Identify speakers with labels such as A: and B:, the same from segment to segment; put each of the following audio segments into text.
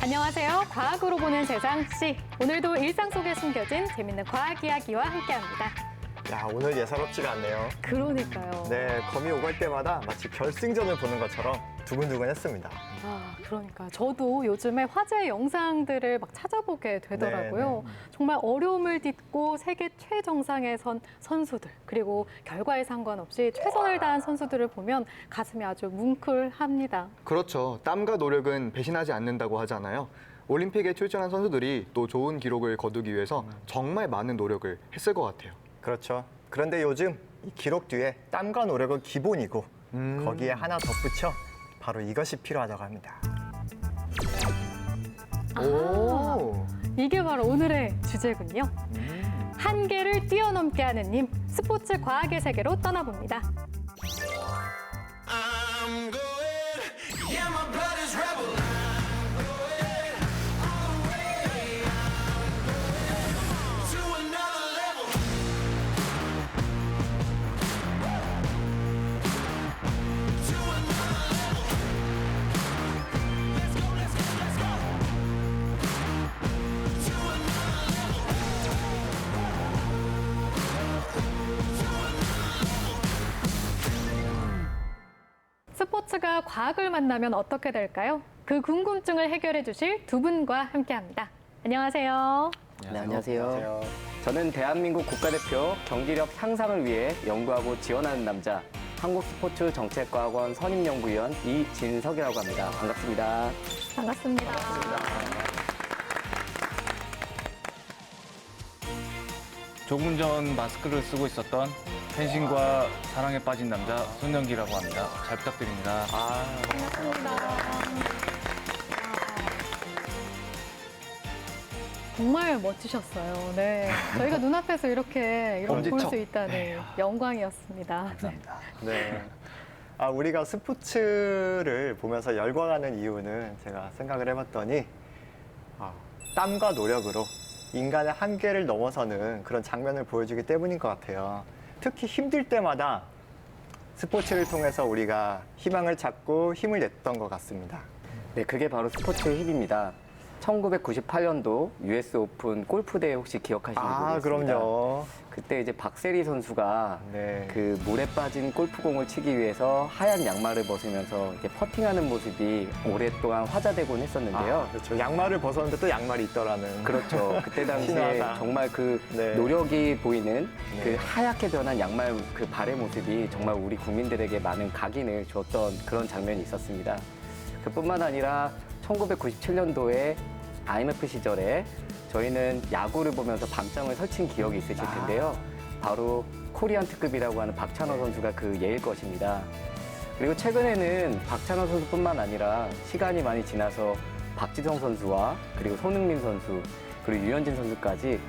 A: 안녕하세요. 과학으로 보는 세상 C. 오늘도 일상 속에 숨겨진 재밌는 과학 이야기와 함께합니다.
B: 야, 오늘 예사롭지가 않네요.
A: 그러니까요.
B: 네, 거미 오갈 때마다 마치 결승전을 보는 것처럼 두근두근했습니다.
A: 그러니까 저도 요즘에 화제 영상들을 막 찾아보게 되더라고요. 정말 어려움을 딛고 세계 최정상에 선 선수들, 그리고 결과에 상관없이 최선을 다한 선수들을 보면 가슴이 아주 뭉클합니다.
C: 그렇죠. 땀과 노력은 배신하지 않는다고 하잖아요. 올림픽에 출전한 선수들이 또 좋은 기록을 거두기 위해서 정말 많은 노력을 했을 것 같아요.
B: 그렇죠. 그런데 요즘 이 기록 뒤에 땀과 노력은 기본이고 거기에 하나 덧붙여 바로 이것이 필요하다고 합니다.
C: 오.
A: 이게 바로 오늘의 주제군요. 한계를 뛰어넘게 하는 힘, 스포츠 과학의 세계로 떠나봅니다.
D: I'm going, yeah, my blood is rebel. I'm going all the way. I'm going to another level. To another level. Let's go, let's go, let's go. To another level. To another level.
A: 스포츠가 과학을 만나면 어떻게 될까요? 그 궁금증을 해결해 주실 두 분과 함께합니다. 안녕하세요.
E: 네, 안녕하세요. 저는 대한민국 국가대표 경기력 향상을 위해 연구하고 지원하는 남자, 한국스포츠정책과학원 선임연구위원 이진석이라고 합니다. 반갑습니다.
A: 반갑습니다.
F: 조금 전 마스크를 쓰고 있었던 펜싱과 사랑에 빠진 남자 손영기라고 합니다. 잘 부탁드립니다.
A: 반갑습니다. 정말 멋지셨어요. 네, 저희가 눈앞에서 이렇게 볼
C: 엄지척.
A: 수 있다니 영광이었습니다.
B: 네. 우리가 스포츠를 보면서 열광하는 이유는 제가 생각을 해봤더니 땀과 노력으로 인간의 한계를 넘어서는 그런 장면을 보여주기 때문인 것 같아요. 특히 힘들 때마다 스포츠를 통해서 우리가 희망을 찾고 힘을 냈던 것 같습니다.
E: 네, 그게 바로 스포츠의 힘입니다. 1998년도 US 오픈 골프 대회 혹시 기억하시는 분 있습니다.
B: 그럼요.
E: 그때 이제 박세리 선수가
B: 네.
E: 그 물에 빠진 골프공을 치기 위해서 하얀 양말을 벗으면서 이렇게 퍼팅하는 모습이 오랫동안 화제되곤 했었는데요.
B: 그렇죠. 양말을 벗었는데 또 양말이 있더라는.
E: 그렇죠. 그때 당시에
B: 신기하다.
E: 정말 그
B: 네.
E: 노력이 보이는
B: 네.
E: 그 하얗게 변한 양말 그 발의 모습이 정말 우리 국민들에게 많은 각인을 줬던 그런 장면이 있었습니다. 그뿐만 아니라 1997년도에 IMF 시절에 저희는 야구를 보면서 밤잠을 설친 기억이 있으실 텐데요. 바로 코리안 특급이라고 하는 박찬호 선수가 그 예일 것입니다. 그리고 최근에는 박찬호 선수뿐만 아니라 시간이 많이 지나서 박지성 선수와 그리고 손흥민 선수 그리고 유현진 선수까지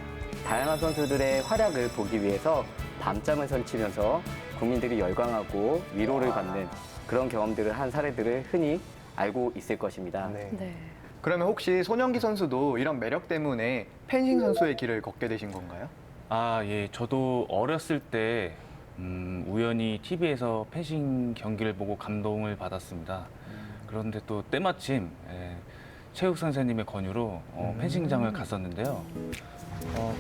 E: 다양한 선수들의 활약을 보기 위해서 밤잠을 설치면서 국민들이 열광하고 위로를 받는 그런 경험들을 한 사례들을 흔히 알고 있을 것입니다.
B: 네.
A: 네.
C: 그러면 혹시 손영기 선수도 이런 매력 때문에 펜싱 선수의 길을 걷게 되신 건가요?
F: 예. 저도 어렸을 때 우연히 TV에서 펜싱 경기를 보고 감동을 받았습니다. 그런데 또 때마침 체육 선생님의 권유로 펜싱장을 갔었는데요.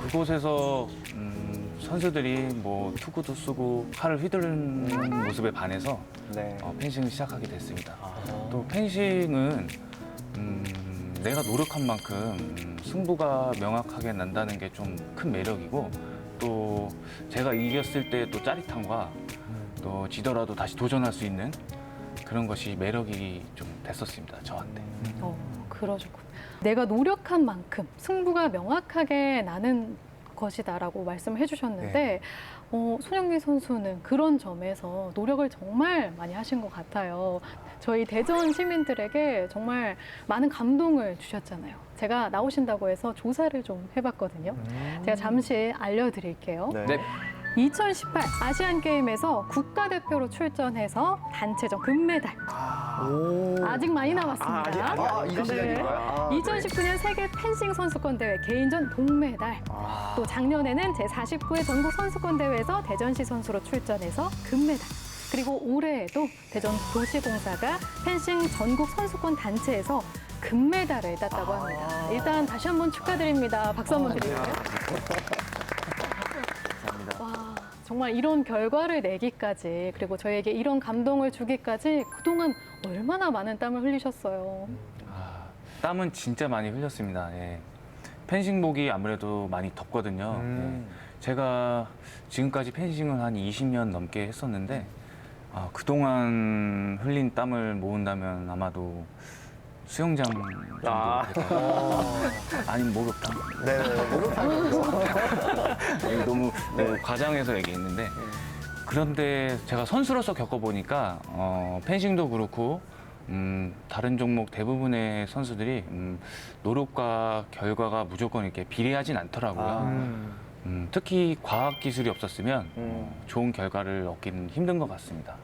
F: 그곳에서 선수들이 뭐 투구도 쓰고 칼을 휘두르는 모습에 반해서
B: 네.
F: 펜싱을 시작하게 됐습니다. 또 펜싱은 내가 노력한 만큼 승부가 명확하게 난다는 게 좀 큰 매력이고 또 제가 이겼을 때 또 짜릿함과 또 지더라도 다시 도전할 수 있는 그런 것이 매력이 좀 됐었습니다, 저한테.
A: 그러셨군요. 내가 노력한 만큼 승부가 명확하게 나는 것이다라고 말씀을 해주셨는데 손영기 선수는 그런 점에서 노력을 정말 많이 하신 것 같아요. 저희 대전 시민들에게 정말 많은 감동을 주셨잖아요. 제가 나오신다고 해서 조사를 좀 해봤거든요. 제가 잠시 알려드릴게요.
B: 네.
A: 2018 아시안게임에서 국가대표로 출전해서 단체전 금메달. 아직 많이 남았습니다.
C: 이제 시작인가요?
A: 2019년 세계 펜싱 선수권 대회 개인전 동메달. 또 작년에는 제49회 전국 선수권 대회에서 대전시 선수로 출전해서 금메달. 그리고 올해에도 대전도시공사가 펜싱 전국 선수권 단체에서 금메달을 땄다고 합니다. 일단 다시 한번 축하드립니다. 박수 한번 드릴까요?
E: 감사합니다.
A: 와, 정말 이런 결과를 내기까지 그리고 저에게 이런 감동을 주기까지 그동안 얼마나 많은 땀을 흘리셨어요.
F: 땀은 진짜 많이 흘렸습니다. 예. 펜싱복이 아무래도 많이 덥거든요. 예. 제가 지금까지 펜싱을 한 20년 넘게 했었는데 그동안 흘린 땀을 모은다면 아마도 수영장 정도 될까요? 아니면 목욕탕.
B: 네네, 목욕탕이죠.
F: 이거 너무 과장해서 얘기했는데 그런데 제가 선수로서 겪어보니까 펜싱도 그렇고 다른 종목 대부분의 선수들이 노력과 결과가 무조건 이렇게 비례하진 않더라고요. 특히 과학 기술이 없었으면 좋은 결과를 얻기는 힘든 것 같습니다.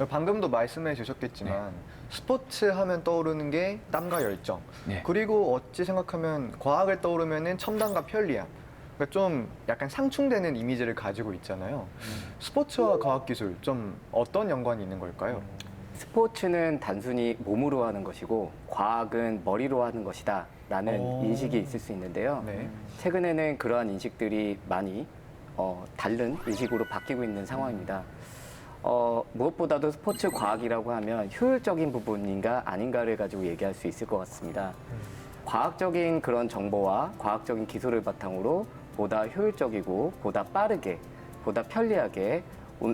C: 방금도 말씀해 주셨겠지만 스포츠 하면 떠오르는 게 땀과 열정.
F: 네.
C: 그리고 어찌 생각하면 과학을 떠오르면은 첨단과 편리함. 그러니까 좀 약간 상충되는 이미지를 가지고 있잖아요. 스포츠와 과학기술 좀 어떤 연관이 있는 걸까요?
E: 스포츠는 단순히 몸으로 하는 것이고 과학은 머리로 하는 것이다 라는 인식이 있을 수 있는데요.
C: 네.
E: 최근에는 그러한 인식들이 많이 다른 인식으로 바뀌고 있는 상황입니다. 무엇보다도 스포츠 과학이라고 하면 효율적인 부분인가 아닌가를 가지고 얘기할 수 있을 것 같습니다. 과학적인 그런 정보와 과학적인 기술을 바탕으로 보다 효율적이고 보다 빠르게 보다 편리하게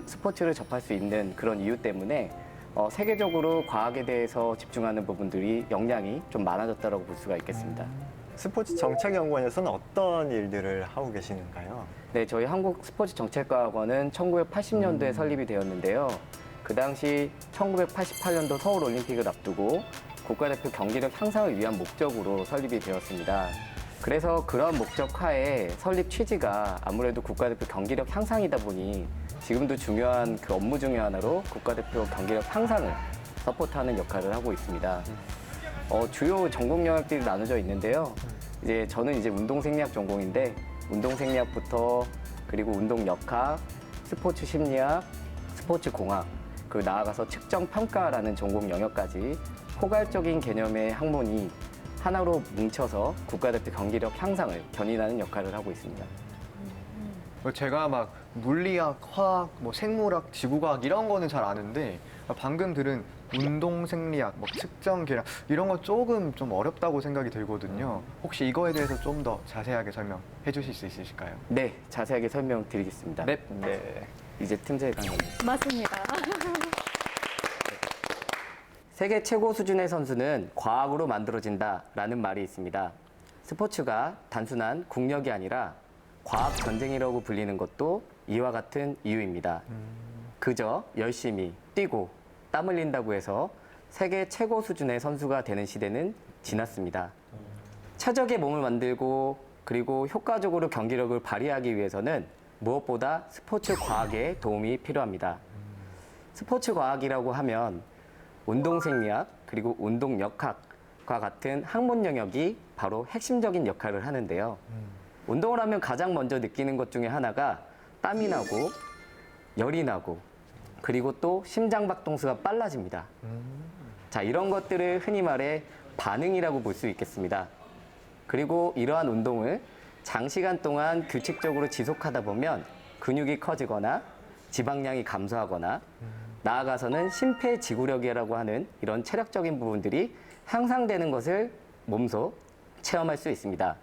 E: 스포츠를 접할 수 있는 그런 이유 때문에 세계적으로 과학에 대해서 집중하는 부분들이 역량이 좀 많아졌다고 볼 수가 있겠습니다.
B: 스포츠 정책연구원에서는 어떤 일들을 하고 계시는가요?
E: 네, 저희 한국스포츠정책과학원은 1980년도에 설립이 되었는데요. 그 당시 1988년도 서울올림픽을 앞두고 국가대표 경기력 향상을 위한 목적으로 설립이 되었습니다. 그래서 그런 목적 하에 설립 취지가 아무래도 국가대표 경기력 향상이다 보니 지금도 중요한 그 업무 중에 하나로 국가대표 경기력 향상을 서포트하는 역할을 하고 있습니다. 주요 전공 영역들이 나눠져 있는데요. 이제 저는 이제 운동생리학 전공인데 운동생리학부터 그리고 운동역학, 스포츠 심리학, 스포츠 공학, 그리고 나아가서 측정 평가라는 전공 영역까지 포괄적인 개념의 학문이 하나로 뭉쳐서 국가대표 경기력 향상을 견인하는 역할을 하고 있습니다.
C: 제가 막 물리학, 화학, 뭐 생물학, 지구과학 이런 거는 잘 아는데 방금 들은 운동생리학, 뭐 측정 계량 이런 거 조금 좀 어렵다고 생각이 들거든요. 혹시 이거에 대해서 좀 더 자세하게 설명해 주실 수 있으실까요?
E: 네, 자세하게 설명드리겠습니다.
C: 네.
E: 이제 틈새 강의.
A: 맞습니다.
E: 세계 최고 수준의 선수는 과학으로 만들어진다라는 말이 있습니다. 스포츠가 단순한 국력이 아니라 과학 전쟁이라고 불리는 것도 이와 같은 이유입니다. 그저 열심히 뛰고 땀 흘린다고 해서 세계 최고 수준의 선수가 되는 시대는 지났습니다. 최적의 몸을 만들고 그리고 효과적으로 경기력을 발휘하기 위해서는 무엇보다 스포츠 과학의 도움이 필요합니다. 스포츠 과학이라고 하면 운동생리학 그리고 운동역학과 같은 학문 영역이 바로 핵심적인 역할을 하는데요. 운동을 하면 가장 먼저 느끼는 것 중에 하나가 땀이 나고 열이 나고 그리고 또 심장 박동수가 빨라집니다. 자, 이런 것들을 흔히 말해 반응이라고 볼 수 있겠습니다. 그리고 이러한 운동을 장시간 동안 규칙적으로 지속하다 보면 근육이 커지거나 지방량이 감소하거나 나아가서는 심폐지구력이라고 하는 이런 체력적인 부분들이 향상되는 것을 몸소 체험할 수 있습니다.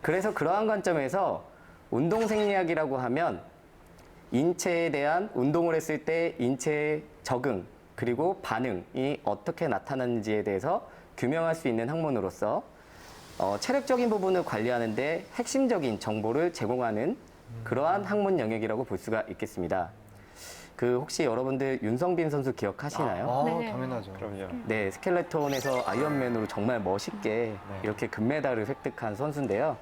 E: 그래서 그러한 관점에서 운동생리학이라고 하면 인체에 대한 운동을 했을 때 인체의 적응 그리고 반응이 어떻게 나타나는지에 대해서 규명할 수 있는 학문으로서 체력적인 부분을 관리하는 데 핵심적인 정보를 제공하는 그러한 학문 영역이라고 볼 수가 있겠습니다. 혹시 여러분들 윤성빈 선수 기억하시나요?
A: 네.
C: 당연하죠.
B: 그럼요.
E: 네, 스켈레톤에서 아이언맨으로 정말 멋있게 이렇게 금메달을 획득한 선수인데요.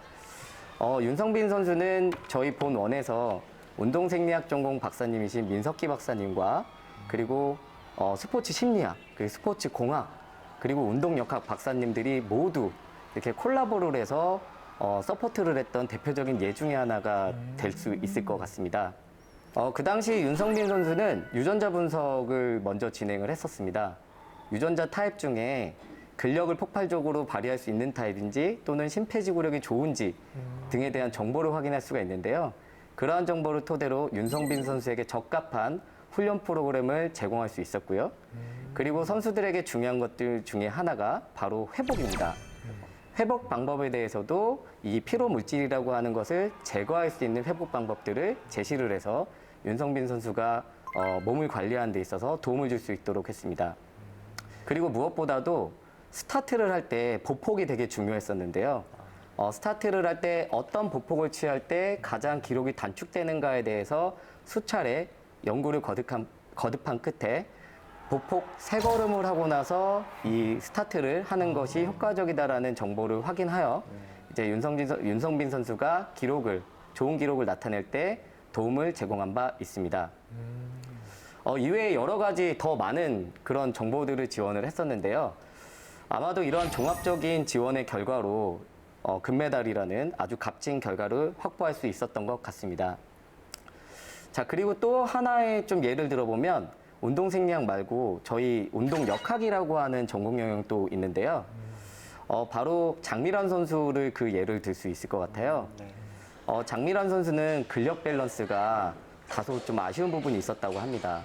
E: 윤성빈 선수는 저희 본원에서 운동생리학 전공 박사님이신 민석기 박사님과 그리고 스포츠 심리학, 그리고 스포츠 공학, 그리고 운동역학 박사님들이 모두 이렇게 콜라보를 해서 서포트를 했던 대표적인 예 중에 하나가 될 수 있을 것 같습니다. 그 당시 윤성빈 선수는 유전자 분석을 먼저 진행을 했었습니다. 유전자 타입 중에 근력을 폭발적으로 발휘할 수 있는 타입인지 또는 심폐지구력이 좋은지 등에 대한 정보를 확인할 수가 있는데요. 그러한 정보를 토대로 윤성빈 선수에게 적합한 훈련 프로그램을 제공할 수 있었고요. 그리고 선수들에게 중요한 것들 중에 하나가 바로 회복입니다. 회복 방법에 대해서도 이 피로 물질이라고 하는 것을 제거할 수 있는 회복 방법들을 제시를 해서 윤성빈 선수가 몸을 관리하는 데 있어서 도움을 줄 수 있도록 했습니다. 그리고 무엇보다도 스타트를 할 때 보폭이 되게 중요했었는데요. 스타트를 할 때 어떤 보폭을 취할 때 가장 기록이 단축되는가에 대해서 수차례 연구를 거듭한 끝에 보폭 3걸음을 하고 나서 이 스타트를 하는 것이 효과적이다라는 정보를 확인하여 이제 윤성빈 선수가 좋은 기록을 나타낼 때 도움을 제공한 바 있습니다. 이외에 여러 가지 더 많은 그런 정보들을 지원을 했었는데요. 아마도 이런 종합적인 지원의 결과로 금메달이라는 아주 값진 결과를 확보할 수 있었던 것 같습니다. 자, 그리고 또 하나의 좀 예를 들어보면 운동 생리학 말고 저희 운동 역학이라고 하는 전공 영역도 있는데요. 바로 장미란 선수를 그 예를 들 수 있을 것 같아요. 장미란 선수는 근력 밸런스가 다소 좀 아쉬운 부분이 있었다고 합니다.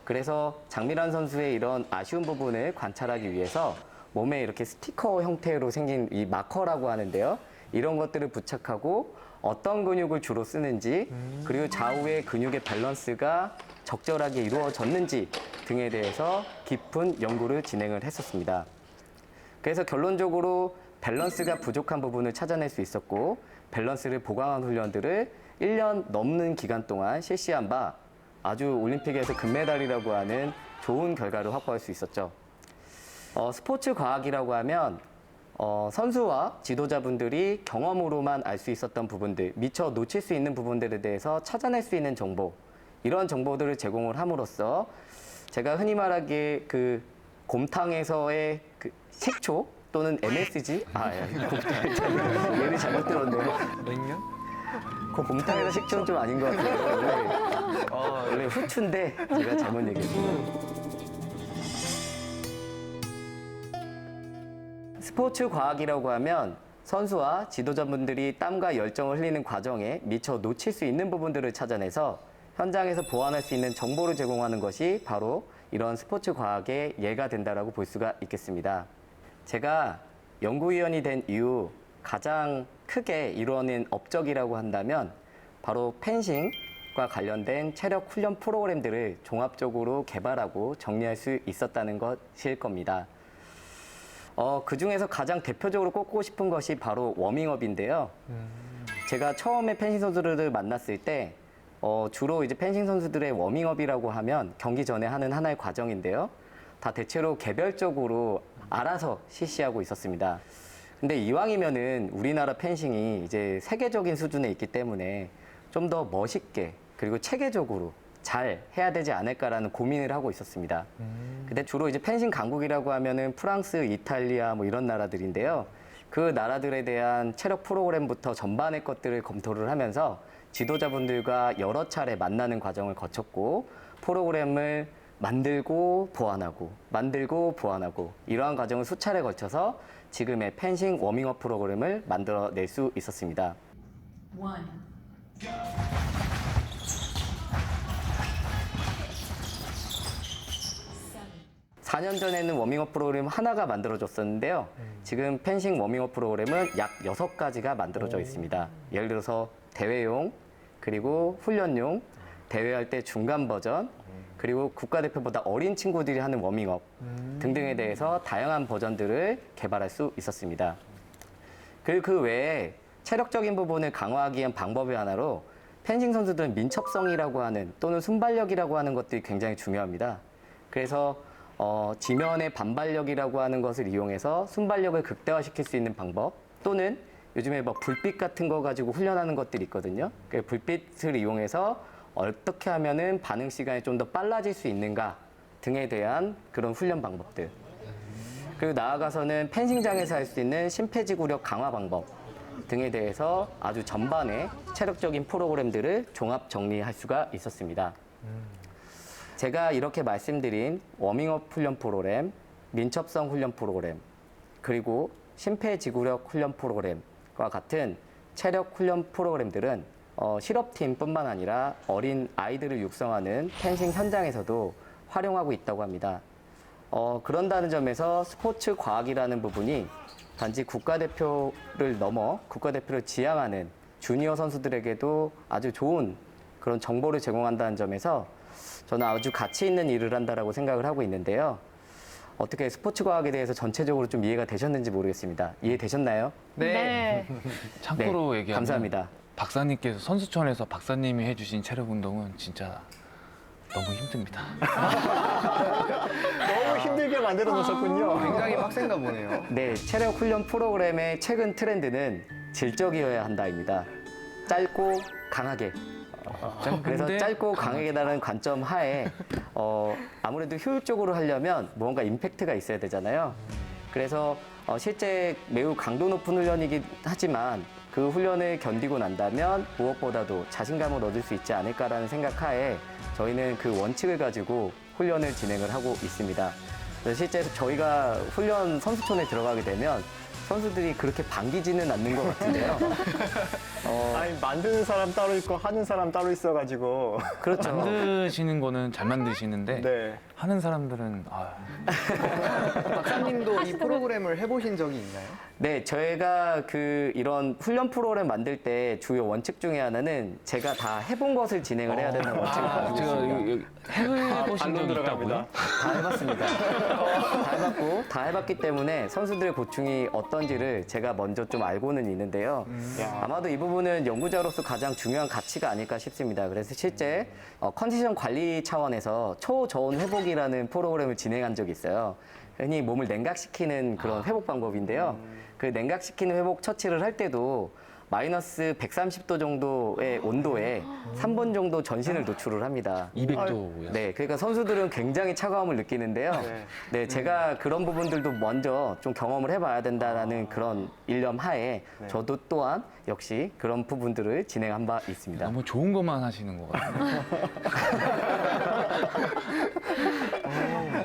E: 그래서 장미란 선수의 이런 아쉬운 부분을 관찰하기 위해서 몸에 이렇게 스티커 형태로 생긴 이 마커라고 하는데요. 이런 것들을 부착하고 어떤 근육을 주로 쓰는지 그리고 좌우의 근육의 밸런스가 적절하게 이루어졌는지 등에 대해서 깊은 연구를 진행을 했었습니다. 그래서 결론적으로 밸런스가 부족한 부분을 찾아낼 수 있었고 밸런스를 보강한 훈련들을 1년 넘는 기간 동안 실시한 바 아주 올림픽에서 금메달이라고 하는 좋은 결과를 확보할 수 있었죠. 스포츠 과학이라고 하면 선수와 지도자분들이 경험으로만 알 수 있었던 부분들, 미처 놓칠 수 있는 부분들에 대해서 찾아낼 수 있는 정보, 이런 정보들을 제공을 함으로써 제가 흔히 말하기에 그 곰탕에서의 그 식초 또는 MSG, 곰탕, 예를 잘못 들었네요.
C: 냉면?
E: 그 곰탕에서 식초는 좀 아닌 것 같아요. 원래 후추인데 제가 잘못 얘기했어요. 스포츠 과학이라고 하면 선수와 지도자분들이 땀과 열정을 흘리는 과정에 미처 놓칠 수 있는 부분들을 찾아내서 현장에서 보완할 수 있는 정보를 제공하는 것이 바로 이런 스포츠 과학의 예가 된다라고 볼 수가 있겠습니다. 제가 연구위원이 된 이후 가장 크게 이루어낸 업적이라고 한다면 바로 펜싱과 관련된 체력 훈련 프로그램들을 종합적으로 개발하고 정리할 수 있었다는 것일 겁니다. 그 중에서 가장 대표적으로 꼽고 싶은 것이 바로 워밍업인데요. 제가 처음에 펜싱 선수들을 만났을 때 주로 이제 펜싱 선수들의 워밍업이라고 하면 경기 전에 하는 하나의 과정인데요. 다 대체로 개별적으로 알아서 실시하고 있었습니다. 근데 이왕이면은 우리나라 펜싱이 이제 세계적인 수준에 있기 때문에 좀 더 멋있게 그리고 체계적으로 잘 해야 되지 않을까라는 고민을 하고 있었습니다. 근데 주로 이제 펜싱 강국이라고 하면은 프랑스, 이탈리아 뭐 이런 나라들인데요. 그 나라들에 대한 체력 프로그램부터 전반의 것들을 검토를 하면서 지도자분들과 여러 차례 만나는 과정을 거쳤고 프로그램을 만들고 보완하고 이러한 과정을 수차례 거쳐서 지금의 펜싱 워밍업 프로그램을 만들어낼 수 있었습니다. 4년 전에는 워밍업 프로그램 하나가 만들어졌었는데요. 지금 펜싱 워밍업 프로그램은 약 6가지가 만들어져 있습니다. 예를 들어서 대회용, 그리고 훈련용, 대회할 때 중간 버전, 그리고 국가대표보다 어린 친구들이 하는 워밍업 등등에 대해서 다양한 버전들을 개발할 수 있었습니다. 그리고 그 외에 체력적인 부분을 강화하기 위한 방법의 하나로 펜싱 선수들은 민첩성이라고 하는 또는 순발력이라고 하는 것들이 굉장히 중요합니다. 그래서 지면의 반발력이라고 하는 것을 이용해서 순발력을 극대화시킬 수 있는 방법 또는 요즘에 뭐 불빛 같은 거 가지고 훈련하는 것들이 있거든요. 그 불빛을 이용해서 어떻게 하면은 반응 시간이 좀 더 빨라질 수 있는가 등에 대한 그런 훈련 방법들. 그리고 나아가서는 펜싱장에서 할 수 있는 심폐지구력 강화 방법 등에 대해서 아주 전반의 체력적인 프로그램들을 종합 정리할 수가 있었습니다. 제가 이렇게 말씀드린 워밍업 훈련 프로그램, 민첩성 훈련 프로그램, 그리고 심폐지구력 훈련 프로그램과 같은 체력 훈련 프로그램들은 실업팀뿐만 아니라 어린 아이들을 육성하는 펜싱 현장에서도 활용하고 있다고 합니다. 그런다는 점에서 스포츠 과학이라는 부분이 단지 국가대표를 넘어 국가대표를 지향하는 주니어 선수들에게도 아주 좋은 그런 정보를 제공한다는 점에서 저는 아주 가치 있는 일을 한다라고 생각을 하고 있는데요. 어떻게 스포츠 과학에 대해서 전체적으로 좀 이해가 되셨는지 모르겠습니다. 이해되셨나요?
A: 네.
F: 참고로
E: 네,
F: 얘기하면
E: 감사합니다.
F: 박사님께서 선수촌에서 박사님이 해주신 체력 운동은 진짜 너무 힘듭니다.
B: 너무 힘들게 만들어 놓으셨군요.
C: 굉장히 빡센가 보네요.
E: 네, 체력 훈련 프로그램의 최근 트렌드는 질적이어야 한다입니다. 짧고 강하게. 그래서
F: 근데
E: 짧고 강하게라는 관점 하에 아무래도 효율적으로 하려면 무언가 임팩트가 있어야 되잖아요. 그래서 실제 매우 강도 높은 훈련이긴 하지만 그 훈련을 견디고 난다면 무엇보다도 자신감을 얻을 수 있지 않을까라는 생각 하에 저희는 그 원칙을 가지고 훈련을 진행을 하고 있습니다. 그래서 실제 저희가 훈련 선수촌에 들어가게 되면 선수들이 그렇게 반기지는 않는 것 같은데요.
B: 아니, 만드는 사람 따로 있고 하는 사람 따로 있어가지고.
E: 그렇죠.
F: 만드시는 거는 잘 만드시는데
B: 네.
F: 하는 사람들은
C: 박사님도 이 프로그램을 해보신 적이 있나요?
E: 네, 저희가 이런 훈련 프로그램 만들 때 주요 원칙 중에 하나는 제가 다 해본 것을 진행을 해야 된다는 원칙을 가지고
F: 제가
E: 있습니다.
F: 해보신
B: 반론
F: 적이
B: 들어갑니다.
F: 있다고요?
E: 다 해봤습니다. 다 해봤고, 다 해봤기 때문에 선수들의 고충이 어떤지를 제가 먼저 좀 알고는 있는데요. 아마도 이 부분은 연구자로서 가장 중요한 가치가 아닐까 싶습니다. 그래서 실제 컨디션 관리 차원에서 초저온 회복이라는 프로그램을 진행한 적이 있어요. 흔히 몸을 냉각시키는 그런 회복 방법인데요. 그 냉각시키는 회복 처치를 할 때도 마이너스 130도 정도의 온도에 3분 정도 전신을 노출을 합니다.
F: 200도요.
E: 네, 그러니까 선수들은 굉장히 차가움을 느끼는데요. 네, 제가 그런 부분들도 먼저 좀 경험을 해봐야 된다라는 그런 일념 하에 저도 또한 역시 그런 부분들을 진행한 바 있습니다.
F: 너무 좋은 것만 하시는 것 같아요.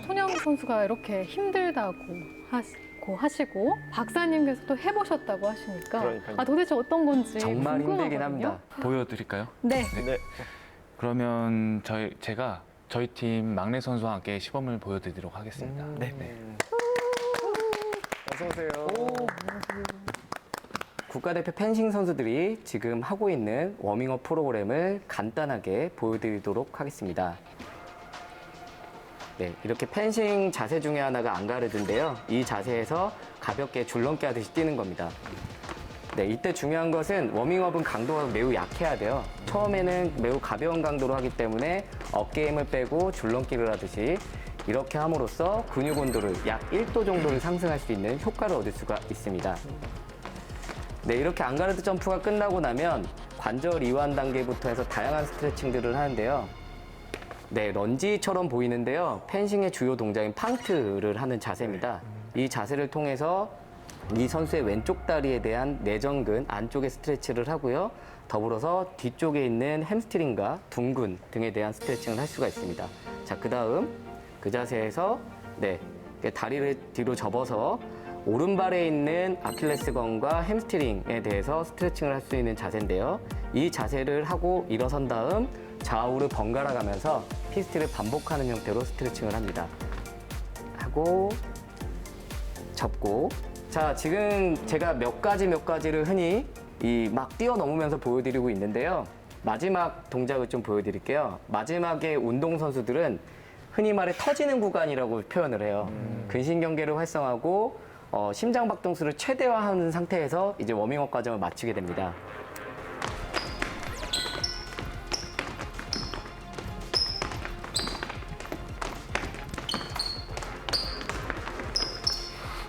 A: 손영 선수가 이렇게 힘들다고 하시고 박사님께서 또 해보셨다고 하시니까
B: 그러니까요.
A: 도대체 어떤 건지
E: 정말 힘들긴
A: 궁금하거든요.
E: 합니다.
F: 보여드릴까요?
A: 네.
B: 네.
F: 그러면 제가 저희 팀 막내 선수와 함께 시범을 보여드리도록 하겠습니다. 네.
B: 어서 오세요.
E: 국가대표 펜싱 선수들이 지금 하고 있는 워밍업 프로그램을 간단하게 보여드리도록 하겠습니다. 네, 이렇게 펜싱 자세 중에 하나가 앙가르드인데요. 이 자세에서 가볍게 줄넘기 하듯이 뛰는 겁니다. 네, 이때 중요한 것은 워밍업은 강도가 매우 약해야 돼요. 처음에는 매우 가벼운 강도로 하기 때문에 어깨 힘을 빼고 줄넘기를 하듯이 이렇게 함으로써 근육 온도를 약 1도 정도를 상승할 수 있는 효과를 얻을 수가 있습니다. 네, 이렇게 앙가르드 점프가 끝나고 나면 관절 이완 단계부터 해서 다양한 스트레칭들을 하는데요. 네, 런지처럼 보이는데요. 펜싱의 주요 동작인 팡트를 하는 자세입니다. 이 자세를 통해서 이 선수의 왼쪽 다리에 대한 내전근 안쪽의 스트레치를 하고요. 더불어서 뒤쪽에 있는 햄스트링과 둔근 등에 대한 스트레칭을 할 수가 있습니다. 자, 그 다음 그 자세에서 다리를 뒤로 접어서 오른발에 있는 아킬레스건과 햄스트링에 대해서 스트레칭을 할 수 있는 자세인데요. 이 자세를 하고 일어선 다음 좌우를 번갈아 가면서 피스트를 반복하는 형태로 스트레칭을 합니다. 하고 접고. 자, 지금 제가 몇 가지를 흔히 막 뛰어넘으면서 보여드리고 있는데요. 마지막 동작을 좀 보여드릴게요. 마지막에 운동선수들은 흔히 말해 터지는 구간이라고 표현을 해요. 근신경계를 활성하고 심장 박동수를 최대화하는 상태에서 이제 워밍업 과정을 마치게 됩니다.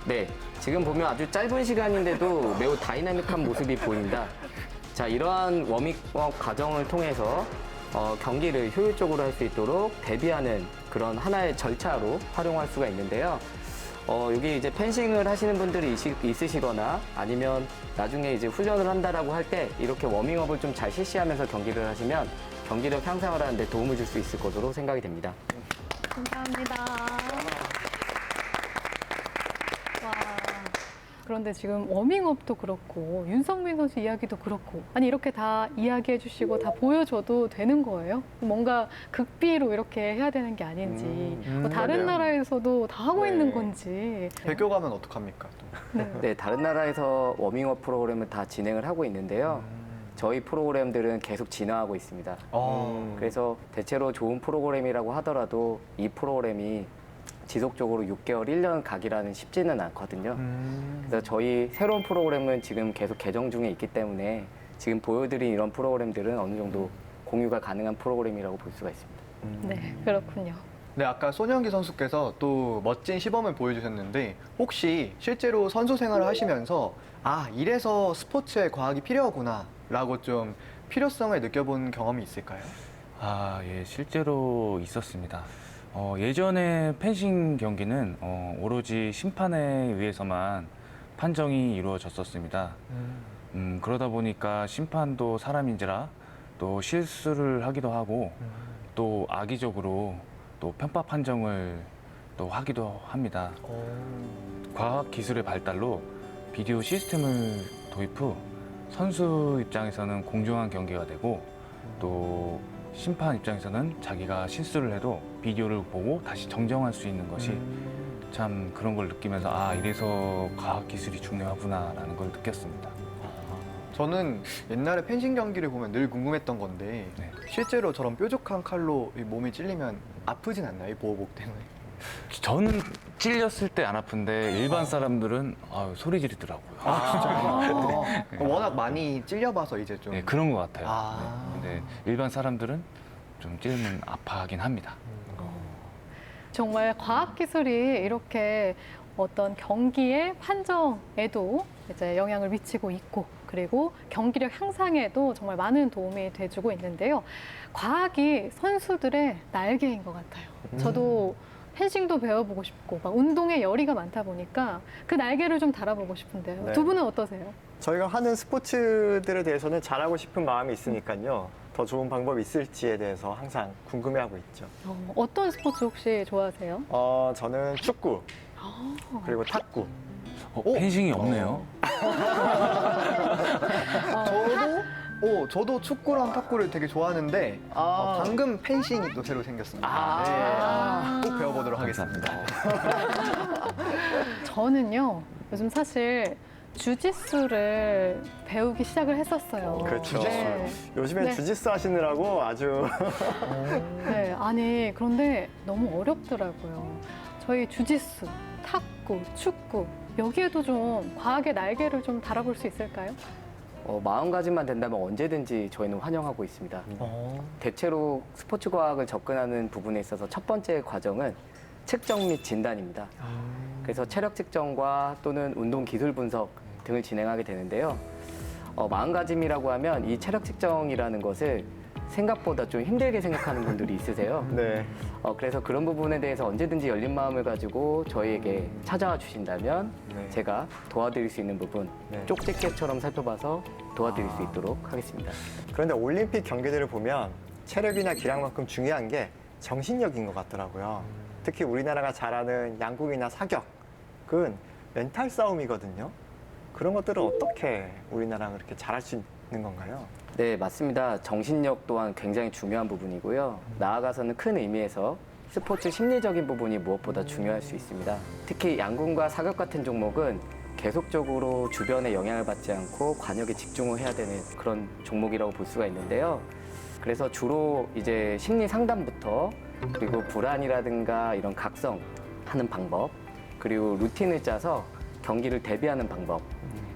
E: 네, 지금 보면 아주 짧은 시간인데도 매우 다이나믹한 모습이 보인다. 자, 이러한 워밍업 과정을 통해서 경기를 효율적으로 할 수 있도록 대비하는 그런 하나의 절차로 활용할 수가 있는데요. 여기 이제 펜싱을 하시는 분들이 있으시거나 아니면 나중에 이제 훈련을 한다라고 할 때 이렇게 워밍업을 좀 잘 실시하면서 경기를 하시면 경기력 향상을 하는 데 도움을 줄 수 있을 것으로 생각이 됩니다.
A: 감사합니다. 와. 그런데 지금 워밍업도 그렇고 윤성민 선수 이야기도 그렇고 아니 이렇게 다 이야기해 주시고 다 보여줘도 되는 거예요? 뭔가 극비로 이렇게 해야 되는 게 아닌지 뭐 다른
B: 맞아요.
A: 나라에서도 다 하고
B: 네.
A: 있는 건지
C: 대교 가면 어떡합니까? 또.
A: 네.
E: 네, 다른 나라에서 워밍업 프로그램을 다 진행을 하고 있는데요. 저희 프로그램들은 계속 진화하고 있습니다. 그래서 대체로 좋은 프로그램이라고 하더라도 이 프로그램이 지속적으로 6개월, 1년 가기라는 쉽지는 않거든요. 그래서 저희 새로운 프로그램은 지금 계속 개정 중에 있기 때문에 지금 보여드린 이런 프로그램들은 어느 정도 공유가 가능한 프로그램이라고 볼 수가 있습니다.
A: 네, 그렇군요.
C: 네, 아까 손영기 선수께서 또 멋진 시범을 보여주셨는데 혹시 실제로 선수 생활을 하시면서 아, 이래서 스포츠에 과학이 필요하구나 라고 좀 필요성을 느껴본 경험이 있을까요?
F: 아, 예, 실제로 있었습니다. 예전에 펜싱 경기는 오로지 심판에 의해서만 판정이 이루어졌었습니다. 그러다 보니까 심판도 사람인지라 또 실수를 하기도 하고 또 악의적으로 또 편파 판정을 또 하기도 합니다. 과학 기술의 발달로 비디오 시스템을 도입 후 선수 입장에서는 공정한 경기가 되고 또 심판 입장에서는 자기가 실수를 해도 비디오를 보고 다시 정정할 수 있는 것이 참 그런 걸 느끼면서 아, 이래서 과학 기술이 중요하구나라는 걸 느꼈습니다.
C: 저는 옛날에 펜싱 경기를 보면 늘 궁금했던 건데
F: 네.
C: 실제로 저런 뾰족한 칼로 이 몸이 찔리면 아프진 않나요? 이 보호복 때문에?
F: 저는 찔렸을 때 안 아픈데 일반 사람들은 소리 지르더라고요.
C: 워낙 많이 찔려봐서 이제 좀
F: 네, 그런 것 같아요.
C: 아.
F: 네, 근데 일반 사람들은 좀 찔리면 아파하긴 합니다.
A: 정말 과학 기술이 이렇게 어떤 경기의 판정에도 이제 영향을 미치고 있고 그리고 경기력 향상에도 정말 많은 도움이 돼주고 있는데요. 과학이 선수들의 날개인 것 같아요. 저도 펜싱도 배워보고 싶고 막 운동에 열의가 많다 보니까 그 날개를 좀 달아보고 싶은데요.
B: 네.
A: 두 분은 어떠세요?
B: 저희가 하는 스포츠들에 대해서는 잘하고 싶은 마음이 있으니까요. 더 좋은 방법이 있을지에 대해서 항상 궁금해하고 있죠.
A: 어떤 스포츠 혹시 좋아하세요?
B: 저는 축구, 그리고 탁구.
F: 펜싱이 없네요.
C: 저도 축구랑 탁구를 되게 좋아하는데 방금 펜싱이 또 새로 생겼습니다. 네, 꼭 배워보도록 하겠습니다.
A: 저는요 요즘 사실 주짓수를 배우기 시작을 했었어요.
B: 그렇죠.
A: 네.
B: 요즘엔
A: 네.
B: 주짓수 하시느라고 아주
A: 네, 아니 그런데 너무 어렵더라고요. 저희 주짓수, 탁구, 축구 여기에도 좀 과학의 날개를 좀 달아볼 수 있을까요?
E: 마음가짐만 된다면 언제든지 저희는 환영하고 있습니다. 대체로 스포츠 과학을 접근하는 부분에 있어서 첫 번째 과정은 측정 및 진단입니다. 그래서 체력 측정과 또는 운동 기술 분석 등을 진행하게 되는데요. 마음가짐이라고 하면 이 체력 측정이라는 것을 생각보다 좀 힘들게 생각하는 분들이 있으세요.
B: 네.
E: 그래서 그런 부분에 대해서 언제든지 열린 마음을 가지고 저희에게 찾아와 주신다면
B: 네.
E: 제가 도와드릴 수 있는 부분
B: 네.
E: 쪽집게처럼 살펴봐서 도와드릴 수 있도록 하겠습니다.
B: 그런데 올림픽 경기들을 보면 체력이나 기량만큼 중요한 게 정신력인 것 같더라고요. 특히 우리나라가 잘하는 양궁이나 사격은 멘탈 싸움이거든요. 그런 것들은 어떻게 우리나라가 그렇게 잘할 수 있는 건가요?
E: 네, 맞습니다. 정신력 또한 굉장히 중요한 부분이고요. 나아가서는 큰 의미에서 스포츠 심리적인 부분이 무엇보다 중요할 수 있습니다. 특히 양궁과 사격 같은 종목은 계속적으로 주변에 영향을 받지 않고 관역에 집중을 해야 되는 그런 종목이라고 볼 수가 있는데요. 그래서 주로 이제 심리 상담부터 그리고 불안이라든가 이런 각성하는 방법, 그리고 루틴을 짜서 경기를 대비하는 방법,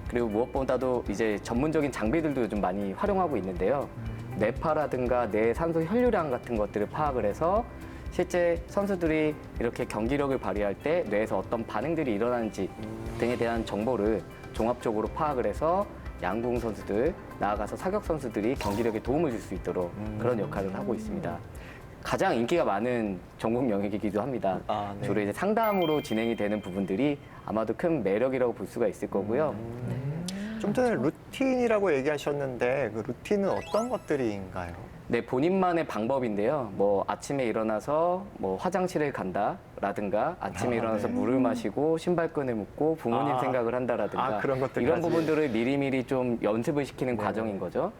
E: 그리고 무엇보다도 이제 전문적인 장비들도 요즘 많이 활용하고 있는데요. 뇌파라든가 뇌 산소 혈류량 같은 것들을 파악을 해서 실제 선수들이 이렇게 경기력을 발휘할 때 뇌에서 어떤 반응들이 일어나는지 등에 대한 정보를 종합적으로 파악을 해서 양궁 선수들, 나아가서 사격 선수들이 경기력에 도움을 줄 수 있도록 그런 역할을 하고 있습니다. 가장 인기가 많은 전공 영역이기도 합니다.
B: 네.
E: 주로 이제 상담으로 진행이 되는 부분들이 아마도 큰 매력이라고 볼 수가 있을 거고요.
B: 좀 전에 루틴이라고 얘기하셨는데 그 루틴은 어떤 것들인가요?
E: 네, 본인만의 방법인데요. 뭐 아침에 일어나서 뭐 화장실을 간다라든가 아침에 일어나서 물을 마시고 신발끈을 묶고 부모님
B: 아.
E: 생각을 한다라든가
B: 그런 것들까지.
E: 이런 부분들을 미리미리 좀 연습을 시키는 과정인 거죠.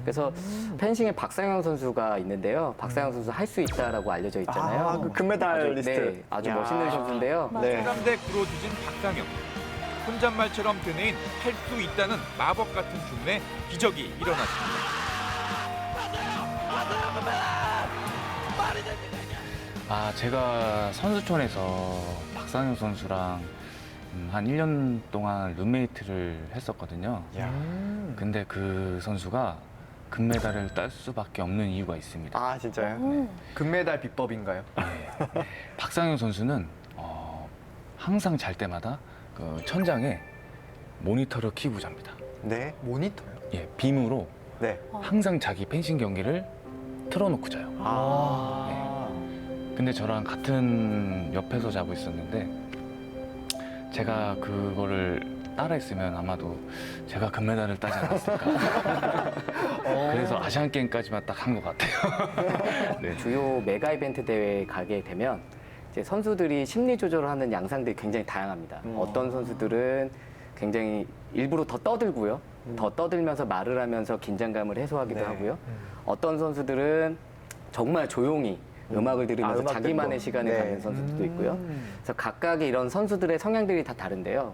E: 그래서 펜싱에 박상영 선수가 있는데요. 박상영 선수 할 수 있다라고 알려져 있잖아요.
B: 그 금메달리스트.
E: 네, 아주
B: 야.
E: 멋있는 선수인데요.
B: 네.
G: 상감대 구로주진 박상영. 혼잣말처럼 되뇌인 할 수 있다는 마법 같은 춤에 기적이 일어났습니다.
F: 제가 선수촌에서 박상영 선수랑 한 1년 동안 룸메이트를 했었거든요.
B: 야.
F: 근데 그 선수가 금메달을 딸 수밖에 없는 이유가 있습니다.
B: 진짜요?
A: 오.
C: 금메달 비법인가요?
F: 박상영 선수는 항상 잘 때마다 그 천장에 모니터를 켜고 잡니다.
B: 네.
C: 모니터요?
F: 예, 빔으로
B: 네.
F: 항상 자기 펜싱 경기를 틀어놓고 자요. 근데 저랑 같은 옆에서 자고 있었는데 제가 그거를 따라했으면 아마도 제가 금메달을 따지 않았을까. 그래서 아시안 게임까지만 딱 한 것 같아요. 네.
E: 주요 메가 이벤트 대회에 가게 되면 이제 선수들이 심리 조절을 하는 양상들이 굉장히 다양합니다. 어떤 선수들은 굉장히 일부러 더 떠들고요. 더 떠들면서 말을 하면서 긴장감을 해소하기도
B: 네.
E: 하고요. 어떤 선수들은 정말 조용히 음악을 들으면서
B: 음악
E: 자기만의
B: 듣고.
E: 시간을
B: 네.
E: 갖는 선수들도 있고요. 그래서 각각의 이런 선수들의 성향들이 다 다른데요.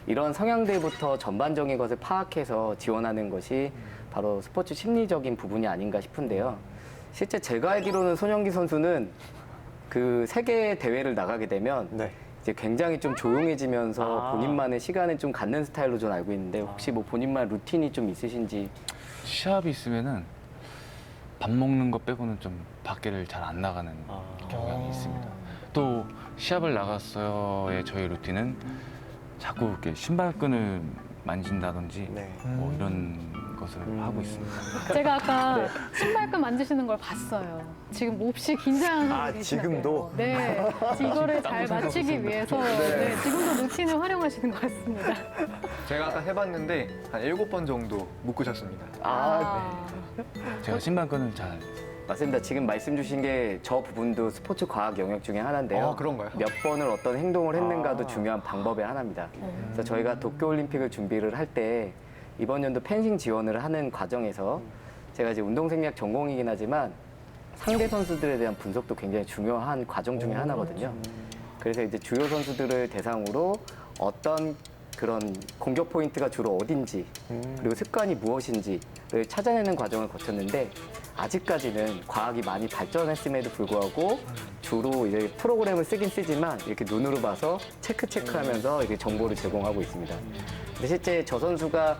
E: 이런 성향들부터 전반적인 것을 파악해서 지원하는 것이 바로 스포츠 심리적인 부분이 아닌가 싶은데요. 실제 제가 알기로는 손영기 선수는 그 세계 대회를 나가게 되면
B: 네.
E: 이제 굉장히 좀 조용해지면서 본인만의 시간을 좀 갖는 스타일로 저는 알고 있는데 혹시 뭐 본인만 루틴이 좀 있으신지?
F: 시합이 있으면은 밥 먹는 거 빼고는 좀 밖에를 잘 안 나가는 경향이 있습니다. 또 시합을 나갔어요의 저희 루틴은 자꾸 이렇게 신발끈을 만진다든지
B: 네.
F: 뭐 이런 것을 하고 있습니다.
A: 제가 아까 신발끈 만지시는 걸 봤어요. 지금 몹시 긴장하고
B: 아,
A: 계시는데요.
B: 지금도?
A: 네, 이거를 잘 마치기 위해서 네, 지금도 루틴을 활용하시는 것 같습니다.
C: 제가 아까 해봤는데 한 7번 정도 묶으셨습니다.
F: 제가 신발끈을 잘
E: 맞습니다. 지금 말씀 주신 게 저 부분도 스포츠 과학 영역 중에 하나인데요.
C: 그런가요?
E: 몇 번을 어떤 행동을 했는가도 중요한 방법의 하나입니다. 그래서 저희가 도쿄올림픽을 준비를 할 때 이번 연도 펜싱 지원을 하는 과정에서 제가 이제 운동생리학 전공이긴 하지만 상대 선수들에 대한 분석도 굉장히 중요한 과정 중에 하나거든요. 그래서 이제 주요 선수들을 대상으로 어떤 그런 공격 포인트가 주로 어딘지 그리고 습관이 무엇인지를 찾아내는 과정을 거쳤는데 아직까지는 과학이 많이 발전했음에도 불구하고 주로 이제 프로그램을 쓰긴 쓰지만 이렇게 눈으로 봐서 체크하면서 이렇게 정보를 제공하고 있습니다. 근데 실제 저 선수가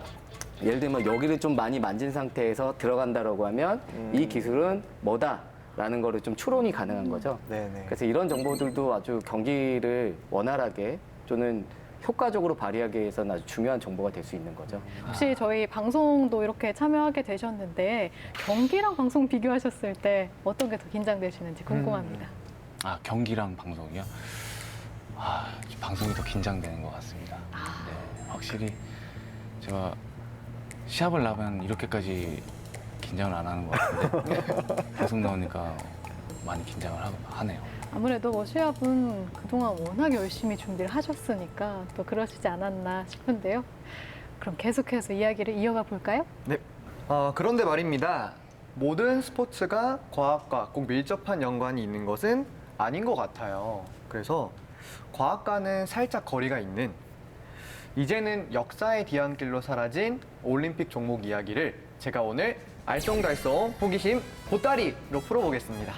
E: 예를 들면 여기를 좀 많이 만진 상태에서 들어간다라고 하면 이 기술은 뭐다라는 거를 좀 추론이 가능한 거죠.
B: 네네.
E: 그래서 이런 정보들도 아주 경기를 원활하게 또는 효과적으로 발휘하기 위해서는 아주 중요한 정보가 될 수 있는 거죠.
A: 혹시 저희 방송도 이렇게 참여하게 되셨는데 경기랑 방송 비교하셨을 때 어떤 게 더 긴장되시는지 궁금합니다.
F: 경기랑 방송이요? 방송이 더 긴장되는 것 같습니다. 네, 확실히 제가 시합을 나가면 이렇게까지 긴장을 안 하는 것 같은데 방송 나오니까 많이 긴장을 하네요.
A: 아무래도 뭐 시합은 그동안 워낙 열심히 준비를 하셨으니까 또 그러시지 않았나 싶은데요. 그럼 계속해서 이야기를 이어가 볼까요?
C: 네. 그런데 말입니다. 모든 스포츠가 과학과 꼭 밀접한 연관이 있는 것은 아닌 것 같아요. 그래서 과학과는 살짝 거리가 있는 이제는 역사의 뒤안길로 사라진 올림픽 종목 이야기를 제가 오늘 알쏭달쏭 호기심 보따리로 풀어보겠습니다.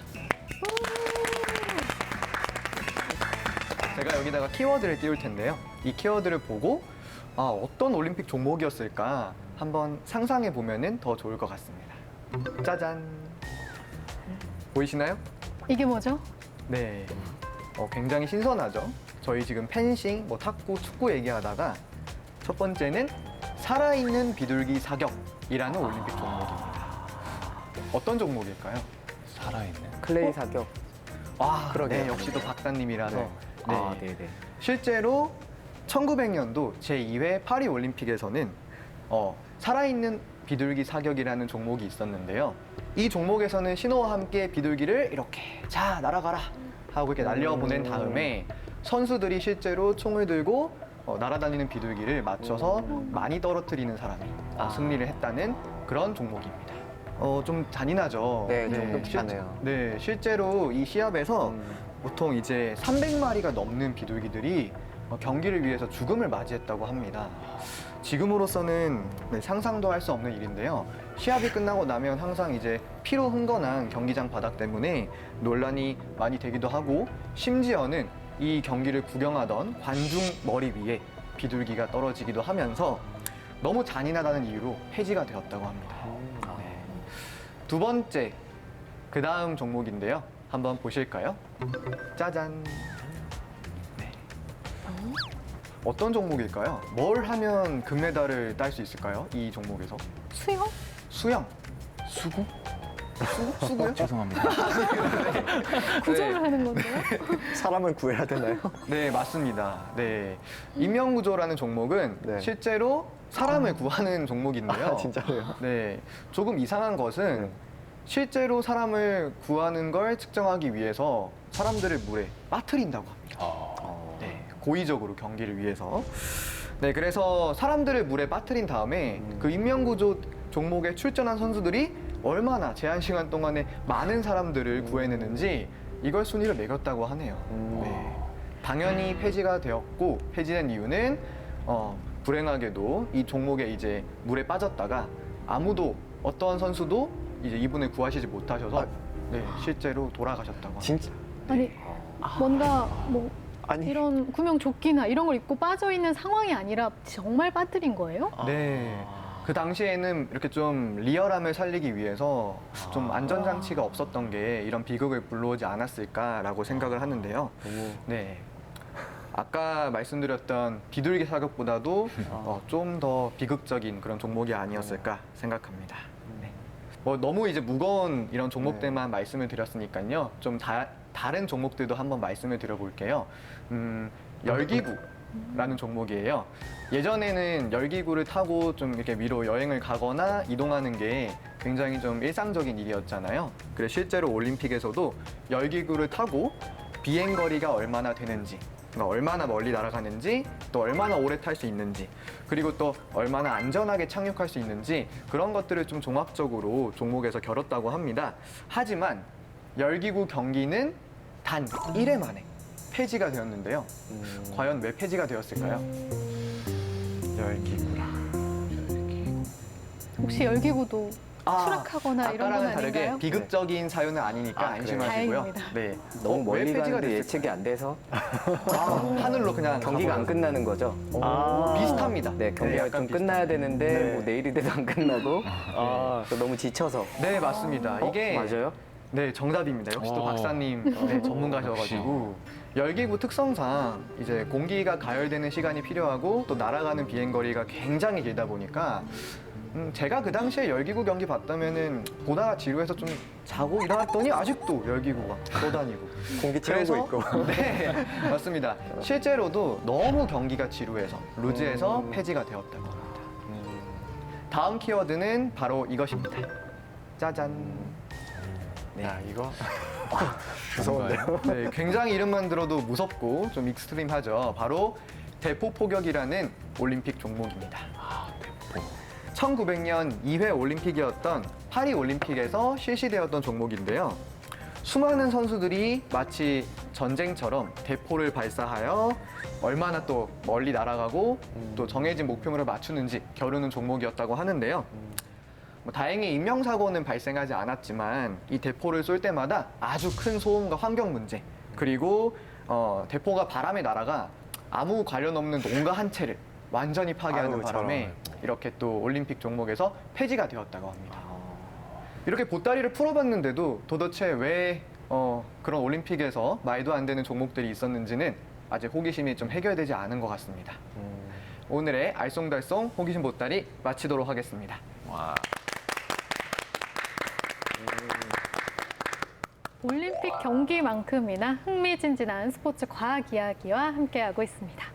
C: 제가 여기다가 키워드를 띄울 텐데요. 이 키워드를 보고 어떤 올림픽 종목이었을까 한번 상상해 보면은 더 좋을 것 같습니다. 짜잔. 보이시나요?
A: 이게 뭐죠?
C: 네. 굉장히 신선하죠? 저희 지금 펜싱, 탁구, 축구 얘기하다가 첫 번째는 살아있는 비둘기 사격이라는 올림픽 종목입니다. 어떤 종목일까요?
F: 살아있는.
E: 클레이 사격.
C: 네, 역시 또 박사님이라서. 네.
E: 네네.
C: 실제로 1900년도 제2회 파리 올림픽에서는 살아있는 비둘기 사격이라는 종목이 있었는데요. 이 종목에서는 신호와 함께 비둘기를 이렇게 자 날아가라 하고 이렇게 날려보낸 다음에 선수들이 실제로 총을 들고 날아다니는 비둘기를 맞춰서 많이 떨어뜨리는 사람이 승리를 했다는 그런 종목입니다. 좀 잔인하죠.
E: 네, 좀 끔찍하네요.
C: 네, 실제로 이 시합에서 보통 이제 300마리가 넘는 비둘기들이 경기를 위해서 죽음을 맞이했다고 합니다. 지금으로서는 상상도 할 수 없는 일인데요. 시합이 끝나고 나면 항상 이제 피로 흥건한 경기장 바닥 때문에 논란이 많이 되기도 하고 심지어는 이 경기를 구경하던 관중 머리 위에 비둘기가 떨어지기도 하면서 너무 잔인하다는 이유로 폐지가 되었다고 합니다. 네. 두 번째, 그 다음 종목인데요. 한번 보실까요? 짜잔. 네. 어떤 종목일까요? 뭘 하면 금메달을 딸 수 있을까요? 이 종목에서?
A: 수영?
C: 수영.
F: 수구?
C: 수구요?
F: 죄송합니다.
A: 구조를 하는 건데요?
B: 사람을 구해야 되나요?
C: 네, 맞습니다. 네. 인명구조라는 종목은
B: 네.
C: 실제로 사람을 구하는 종목인데요.
B: 아, 진짜로요?
C: 네. 조금 이상한 것은
B: 네.
C: 실제로 사람을 구하는 걸 측정하기 위해서 사람들을 물에 빠뜨린다고 합니다. 네. 고의적으로 경기를 위해서. 네, 그래서 사람들을 물에 빠뜨린 다음에 그 인명구조 종목에 출전한 선수들이 얼마나 제한 시간 동안에 많은 사람들을 구해내는지 이걸 순위를 매겼다고 하네요. 네. 당연히 폐지가 되었고 폐지된 이유는 불행하게도 이 종목에 이제 물에 빠졌다가 아무도 어떤 선수도 이제 이분을 구하시지 못하셔서 네, 실제로 돌아가셨다고 합니다.
B: 진짜?
A: 아니, 뭔가 뭐
B: 아니.
A: 이런 구명조끼나 이런 걸 입고 빠져 있는 상황이 아니라 정말 빠뜨린 거예요?
C: 네. 그 당시에는 이렇게 좀 리얼함을 살리기 위해서 좀 안전장치가 없었던 게 이런 비극을 불러오지 않았을까라고 생각을 하는데요. 네. 아까 말씀드렸던 비둘기 사격보다도 좀 더 비극적인 그런 종목이 아니었을까 생각합니다. 네. 뭐 너무 이제 무거운 이런 종목들만 말씀을 드렸으니까요. 좀 다른 종목들도 한번 말씀을 드려볼게요. 열기구라는 종목이에요. 예전에는 열기구를 타고 좀 이렇게 위로 여행을 가거나 이동하는 게 굉장히 좀 일상적인 일이었잖아요. 그래서 실제로 올림픽에서도 열기구를 타고 비행 거리가 얼마나 되는지, 그러니까 얼마나 멀리 날아가는지, 또 얼마나 오래 탈 수 있는지, 그리고 또 얼마나 안전하게 착륙할 수 있는지 그런 것들을 좀 종합적으로 종목에서 겨뤘다고 합니다. 하지만 열기구 경기는 단 1회 만에 폐지가 되었는데요. 과연 왜 폐지가 되었을까요?
B: 열기구라.
A: 혹시 열기구도 추락하거나 이런 건
C: 아까랑은 다르게
A: 아닌가요?
C: 비극적인 사연은 아니니까
E: 아, 그래요?
C: 안심하시고요.
A: 다행입니다.
C: 네.
E: 너무
C: 왜
E: 멀리
C: 폐지가
E: 가는데
C: 됐을까요?
E: 예측이 안 돼서
C: 하늘로 그냥
E: 경기가 안
C: 가버려서.
E: 끝나는 거죠.
C: 비슷합니다.
E: 네, 경기가
C: 약간
E: 좀 끝나야 되는데
C: 네.
E: 뭐 내일이 돼도 안 끝나고 또 너무 지쳐서.
C: 네, 맞습니다. 이게
E: 맞아요?
C: 네, 정답입니다. 역시 또 박사님 네, 전문가셔가지고 열기구 특성상 이제 공기가 가열되는 시간이 필요하고 또 날아가는 비행 거리가 굉장히 길다 보니까 제가 그 당시에 열기구 경기 봤다면은 보다가 지루해서 좀 자고 일어났더니 아직도 열기구가 떠다니고
B: 공기 채우고 있고.
C: 네, 맞습니다. 실제로도 너무 경기가 지루해서 루즈해서 폐지가 되었다고 합니다. 다음 키워드는 바로 이것입니다. 짜잔. 네.
B: 야, 이거 무서운데요?
C: 네, 굉장히 이름만 들어도 무섭고 좀 익스트림하죠. 바로 대포 포격이라는 올림픽 종목입니다. 1900년 2회 올림픽이었던 파리 올림픽에서 실시되었던 종목인데요. 수많은 선수들이 마치 전쟁처럼 대포를 발사하여 얼마나 또 멀리 날아가고 또 정해진 목표물을 맞추는지 겨루는 종목이었다고 하는데요. 다행히 인명사고는 발생하지 않았지만 이 대포를 쏠 때마다 아주 큰 소음과 환경 문제, 그리고 대포가 바람에 날아가 아무 관련 없는 농가 한 채를 완전히 파괴하는
B: 아유,
C: 바람에 이렇게 또 올림픽 종목에서 폐지가 되었다고 합니다. 이렇게 보따리를 풀어봤는데도 도대체 왜 그런 올림픽에서 말도 안 되는 종목들이 있었는지는 아직 호기심이 좀 해결되지 않은 것 같습니다. 오늘의 알쏭달쏭 호기심 보따리 마치도록 하겠습니다.
F: 와.
A: 올림픽 경기만큼이나 흥미진진한 스포츠 과학 이야기와 함께하고 있습니다.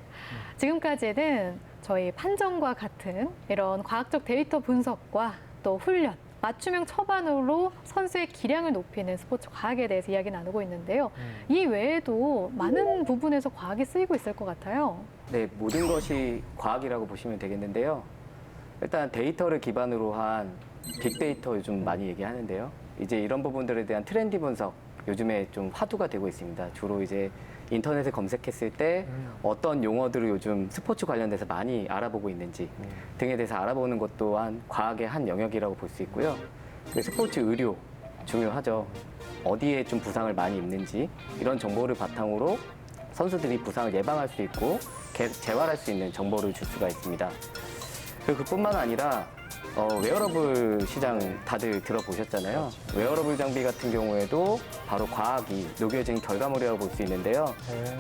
A: 지금까지는 저희 판정과 같은 이런 과학적 데이터 분석과 또 훈련, 맞춤형 처방으로 선수의 기량을 높이는 스포츠 과학에 대해서 이야기 나누고 있는데요. 이 외에도 많은 부분에서 과학이 쓰이고 있을 것 같아요.
E: 네, 모든 것이 과학이라고 보시면 되겠는데요. 일단 데이터를 기반으로 한 빅데이터 요즘 많이 얘기하는데요. 이제 이런 부분들에 대한 트렌디 분석 요즘에 좀 화두가 되고 있습니다. 주로 이제 인터넷에 검색했을 때 어떤 용어들을 요즘 스포츠 관련돼서 많이 알아보고 있는지 등에 대해서 알아보는 것 또한 과학의 한 영역이라고 볼 수 있고요. 스포츠 의료 중요하죠. 어디에 좀 부상을 많이 입는지 이런 정보를 바탕으로 선수들이 부상을 예방할 수 있고 재활할 수 있는 정보를 줄 수가 있습니다. 그리고 그뿐만 아니라 웨어러블 시장 다들 들어보셨잖아요. 웨어러블 장비 같은 경우에도 바로 과학이 녹여진 결과물이라고 볼 수 있는데요.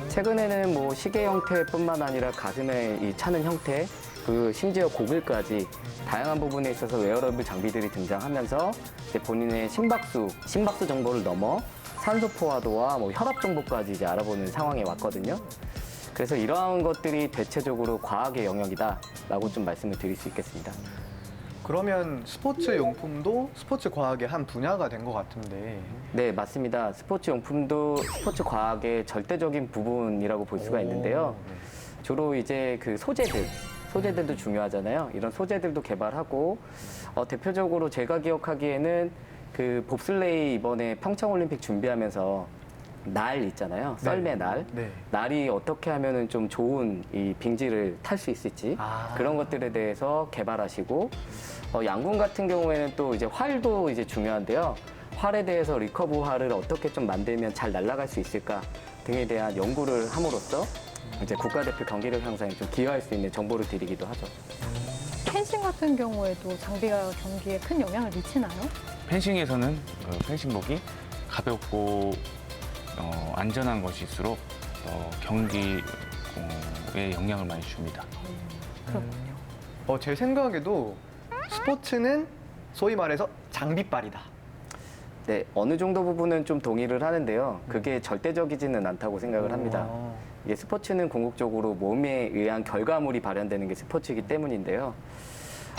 E: 최근에는 뭐 시계 형태뿐만 아니라 가슴에 이 차는 형태, 그 심지어 고글까지 다양한 부분에 있어서 웨어러블 장비들이 등장하면서 이제 본인의 심박수 정보를 넘어 산소 포화도와 뭐 혈압 정보까지 이제 알아보는 상황에 왔거든요. 그래서 이러한 것들이 대체적으로 과학의 영역이다라고 좀 말씀을 드릴 수 있겠습니다.
C: 그러면 스포츠 용품도 스포츠 과학의 한 분야가 된 것 같은데.
E: 네, 맞습니다. 스포츠 용품도 스포츠 과학의 절대적인 부분이라고 볼 수가 있는데요. 주로 이제 그 소재들도 중요하잖아요. 이런 소재들도 개발하고 대표적으로 제가 기억하기에는 그 봅슬레이 이번에 평창올림픽 준비하면서 날 있잖아요. 썰매 날.
C: 네.
E: 날이 어떻게 하면은 좀 좋은 이 빙지를 탈 수 있을지 그런 것들에 대해서 개발하시고 양궁 같은 경우에는 또 이제 활도 이제 중요한데요. 활에 대해서 리커브 활을 어떻게 좀 만들면 잘 날아갈 수 있을까 등에 대한 연구를 함으로써 이제 국가대표 경기력 향상에 좀 기여할 수 있는 정보를 드리기도 하죠.
A: 펜싱 같은 경우에도 장비가 경기에 큰 영향을 미치나요?
F: 펜싱에서는 펜싱복이 가볍고 안전한 것일수록 경기에 영향을 많이 줍니다.
A: 그렇군요.
C: 제 생각에도 스포츠는 소위 말해서 장비빨이다.
E: 네, 어느 정도 부분은 좀 동의를 하는데요. 그게 절대적이지는 않다고 생각을 합니다. 이게 스포츠는 궁극적으로 몸에 의한 결과물이 발현되는 게 스포츠이기 때문인데요.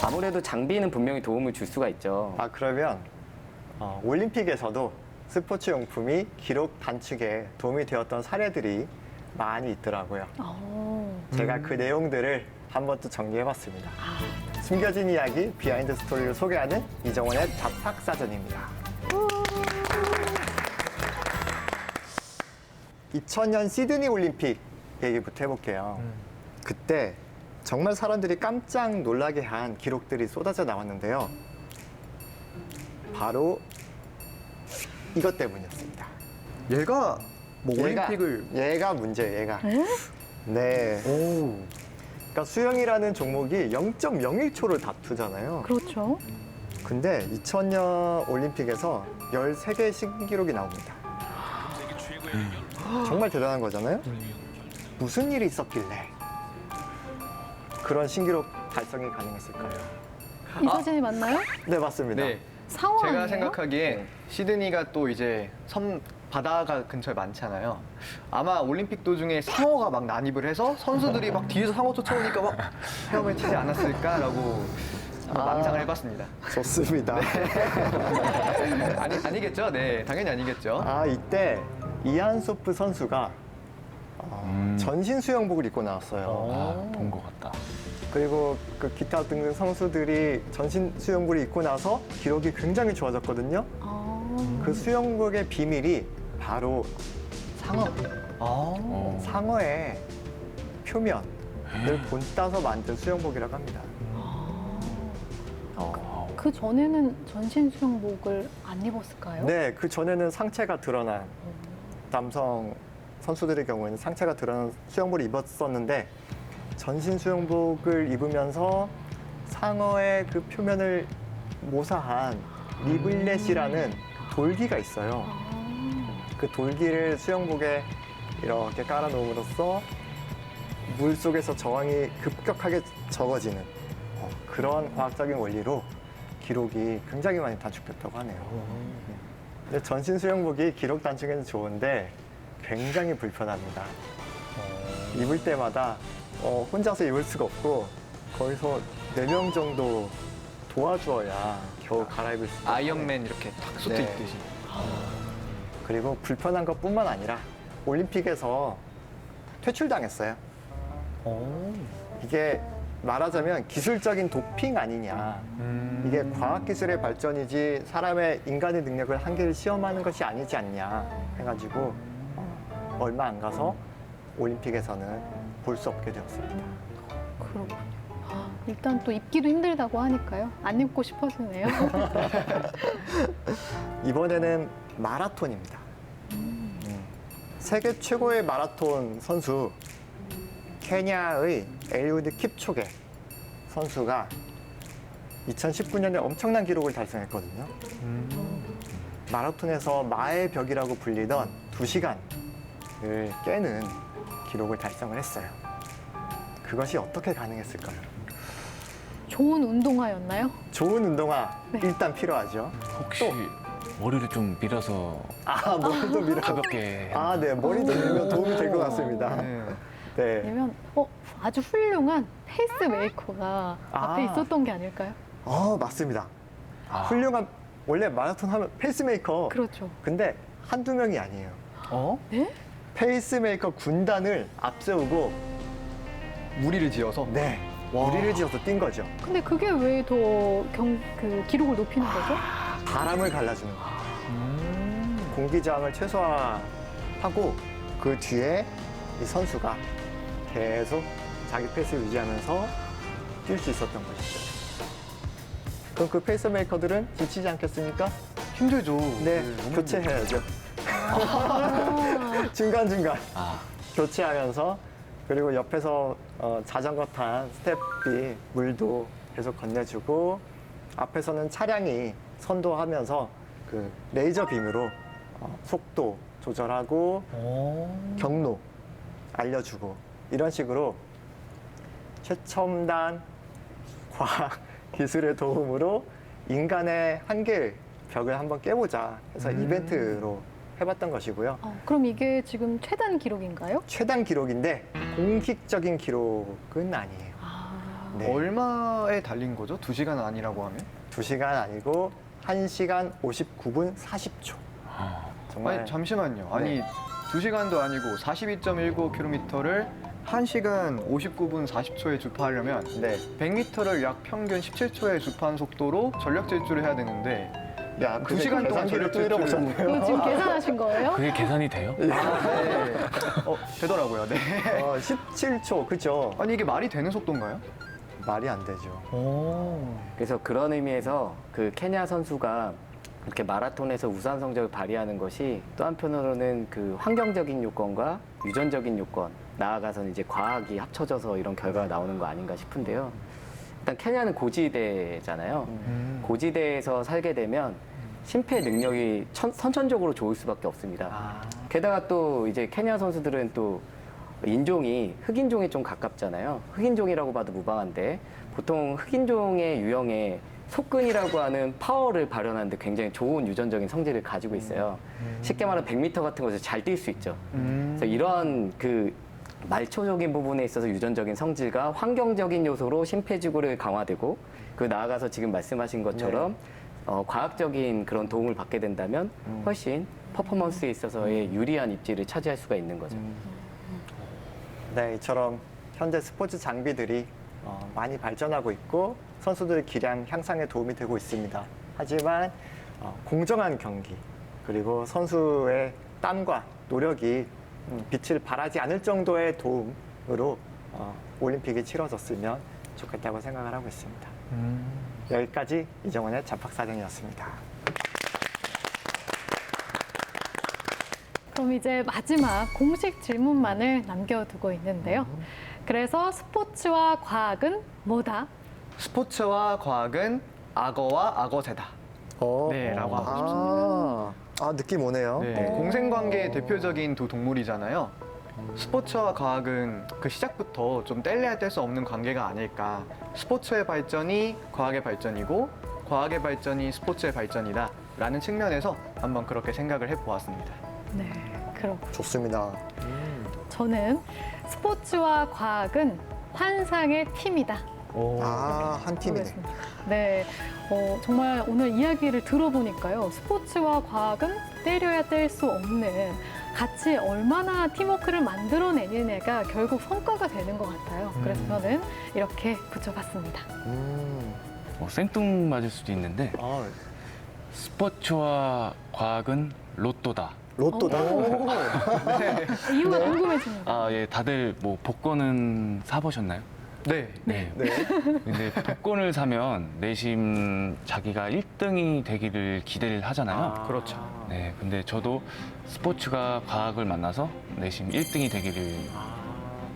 E: 아무래도 장비는 분명히 도움을 줄 수가 있죠.
B: 그러면 올림픽에서도 스포츠 용품이 기록 단축에 도움이 되었던 사례들이 많이 있더라고요. 제가 그 내용들을 한번 또 정리해봤습니다. 숨겨진 이야기, 비하인드 스토리를 소개하는 이정원의 잡학사전입니다. 2000년 시드니 올림픽 얘기부터 해볼게요. 그때 정말 사람들이 깜짝 놀라게 한 기록들이 쏟아져 나왔는데요. 바로 이것 때문이었습니다.
C: 얘가 뭐 올림픽을
B: 얘가 문제예요, 얘가. 네. 그러니까 수영이라는 종목이 0.01초를 다투잖아요.
A: 그렇죠.
B: 근데 2000년 올림픽에서 13개의 신기록이 나옵니다. 정말 대단한 거잖아요. 무슨 일이 있었길래 그런 신기록 달성이 가능했을까요?
A: 이 사진이 맞나요?
B: 네, 맞습니다.
C: 네.
A: 상어
C: 제가
A: 아니에요?
C: 생각하기엔 시드니가 또 이제 바다가 근처에 많잖아요. 아마 올림픽 도중에 상어가 막 난입을 해서 선수들이 막 뒤에서 상어 쫓아오니까 막 헤엄을 치지 않았을까라고 한번 망상을 해봤습니다.
B: 좋습니다.
C: 아니겠죠? 네, 당연히 아니겠죠.
B: 이때 이안소프 선수가 전신 수영복을 입고 나왔어요.
F: 본 것 같다.
B: 그리고 그 기타 등등 선수들이 전신 수영복을 입고 나서 기록이 굉장히 좋아졌거든요. 그 수영복의 비밀이 바로 상어의 표면을 본따서 만든 수영복이라고 합니다.
A: 그 전에는 전신 수영복을 안 입었을까요?
B: 네, 그 전에는 상체가 드러난 남성 선수들의 경우에는 상체가 드러난 수영복을 입었었는데 전신 수영복을 입으면서 상어의 그 표면을 모사한 리블렛이라는 돌기가 있어요. 그 돌기를 수영복에 이렇게 깔아놓음으로써 물 속에서 저항이 급격하게 적어지는 그런 과학적인 원리로 기록이 굉장히 많이 단축됐다고 하네요. 근데 전신 수영복이 기록 단축에는 좋은데 굉장히 불편합니다. 입을 때마다 혼자서 입을 수가 없고 거기서 4명 정도 도와주어야 겨우 갈아입을 수 있어요.
C: 아이언맨 이렇게 탁 수트
B: 네.
C: 입듯이.
B: 그리고 불편한 것뿐만 아니라 올림픽에서 퇴출당했어요. 이게 말하자면 기술적인 도핑 아니냐. 이게 과학기술의 발전이지 사람의 인간의 능력을 한계를 시험하는 것이 아니지 않냐 해가지고 얼마 안 가서 올림픽에서는 볼 수 없게 되었습니다.
A: 그렇군요. 일단 또 입기도 힘들다고 하니까요. 안 입고 싶어지네요.
B: 이번에는 마라톤입니다. 세계 최고의 마라톤 선수 케냐의 엘리우드 킵초게 선수가 2019년에 엄청난 기록을 달성했거든요. 마라톤에서 마의 벽이라고 불리던 2시간을 깨는 기록을 달성을 했어요. 그것이 어떻게 가능했을까요?
A: 좋은 운동화였나요?
B: 좋은 운동화
A: 네.
B: 일단 필요하죠.
F: 혹시 머리를 좀 밀어서
B: 머리도 밀어.
F: 가볍게
B: 네, 머리도 밀면 도움이 될 것 같습니다.
C: 네.
B: 네.
A: 아니면 아주 훌륭한 페이스메이커가 앞에 있었던 게 아닐까요?
B: 맞습니다.
F: 아.
B: 훌륭한, 원래 마라톤 하면 페이스메이커.
A: 그렇죠.
B: 근데 한두 명이 아니에요.
A: 네?
B: 페이스메이커 군단을 앞세우고,
C: 무리를 지어서.
B: 네.
C: 와.
B: 무리를 지어서 뛴 거죠.
A: 근데 그게 왜 더 그 기록을 높이는 거죠?
B: 바람을 갈라주는 거예요. 공기저항을 최소화하고 그 뒤에 이 선수가 계속 자기 페이스를 유지하면서 뛸 수 있었던 것이죠. 그럼 그 페이스메이커들은 지치지 않겠습니까?
C: 힘들죠.
B: 네,
C: 너무
B: 교체해야죠. 중간중간
F: 아,
B: 교체하면서, 그리고 옆에서 자전거 탄 스태프이 물도 계속 건네주고, 앞에서는 차량이 선도하면서 그 레이저 빔으로 속도 조절하고 경로 알려주고, 이런 식으로 최첨단 과학 기술의 도움으로 인간의 한계 벽을 한번 깨보자 해서 이벤트로 해봤던 것이고요.
A: 그럼 이게 지금 최단 기록인가요?
B: 최단 기록인데 공식적인 기록은 아니에요. 네.
C: 얼마에 달린 거죠? 2시간 아니라고 하면?
B: 2시간 아니고 1시간 59분 40초. 정말
C: 아니, 잠시만요. 아니,
B: 네.
C: 2시간도 아니고 42.19km를 1시간 59분 40초에 주파하려면
B: 네.
C: 100m를 약 평균 17초의 주파한 속도로 전력 질주를 해야 되는데
B: 야,
C: 2시간 동안
B: 계산기를
C: 전력
B: 또
C: 질주를
B: 잃어보셨네요.
A: 이거 지금 계산하신 거예요?
F: 그게 계산이 돼요?
C: 네. 되더라고요. 네.
B: 17초, 그죠?
C: 아니, 이게 말이 되는 속도인가요?
B: 말이 안 되죠.
E: 그래서 그런 의미에서 그 케냐 선수가 이렇게 마라톤에서 우수한 성적을 발휘하는 것이 또 한편으로는 그 환경적인 요건과 유전적인 요건, 나아가서는 이제 과학이 합쳐져서 이런 결과가 나오는 거 아닌가 싶은데요. 일단 케냐는 고지대잖아요. 고지대에서 살게 되면 심폐 능력이 선천적으로 좋을 수밖에 없습니다. 게다가 또 이제 케냐 선수들은 또 인종이 흑인종에 좀 가깝잖아요. 흑인종이라고 봐도 무방한데 보통 흑인종의 유형에 속근이라고 하는 파워를 발현하는데 굉장히 좋은 유전적인 성질을 가지고 있어요. 쉽게 말하면 100m 같은 곳에서 잘 뛸 수 있죠. 그래서 이런 그 말초적인 부분에 있어서 유전적인 성질과 환경적인 요소로 심폐지구를 강화되고, 그 나아가서 지금 말씀하신 것처럼 과학적인 그런 도움을 받게 된다면 훨씬 퍼포먼스에 있어서의 유리한 입지를 차지할 수가 있는 거죠.
B: 네, 이처럼 현재 스포츠 장비들이 많이 발전하고 있고 선수들의 기량 향상에 도움이 되고 있습니다. 하지만 공정한 경기, 그리고 선수의 땀과 노력이 빛을 발하지 않을 정도의 도움으로 올림픽이 치러졌으면 좋겠다고 생각을 하고 있습니다. 여기까지 이정원의 잡학사정이었습니다.
A: 그럼 이제 마지막 공식 질문만을 남겨두고 있는데요. 그래서 스포츠와 과학은 뭐다?
C: 스포츠와 과학은 악어와 악어새다. 네, 라고 하고
B: 싶습니다. 느낌 오네요.
C: 네, 공생관계의 대표적인 두 동물이잖아요. 스포츠와 과학은 그 시작부터 좀 뗄래야 뗄 수 없는 관계가 아닐까. 스포츠의 발전이 과학의 발전이고 과학의 발전이 스포츠의 발전이다 라는 측면에서 한번 그렇게 생각을 해보았습니다.
A: 네, 그렇고
B: 좋습니다.
A: 저는 스포츠와 과학은 환상의 팀이다
B: 한 팀이네.
A: 모르겠습니다. 네, 정말 오늘 이야기를 들어보니까요. 스포츠와 과학은 때려야 뗄 수 없는 같이 얼마나 팀워크를 만들어내느냐가 결국 성과가 되는 것 같아요. 그래서 저는 이렇게 붙여봤습니다.
F: 생뚱맞을 수도 있는데
B: 아,
F: 스포츠와 과학은 로또다.
B: 로또다.
A: 이유가 궁금해집니다.
F: 아, 예, 다들 뭐 복권은 사보셨나요?
C: 네.
F: 네.
B: 네.
F: 근데 복권을 사면 내심 자기가 1등이 되기를 기대를 하잖아요.
C: 그렇죠.
F: 네, 근데 저도 스포츠가 과학을 만나서 내심 1등이 되기를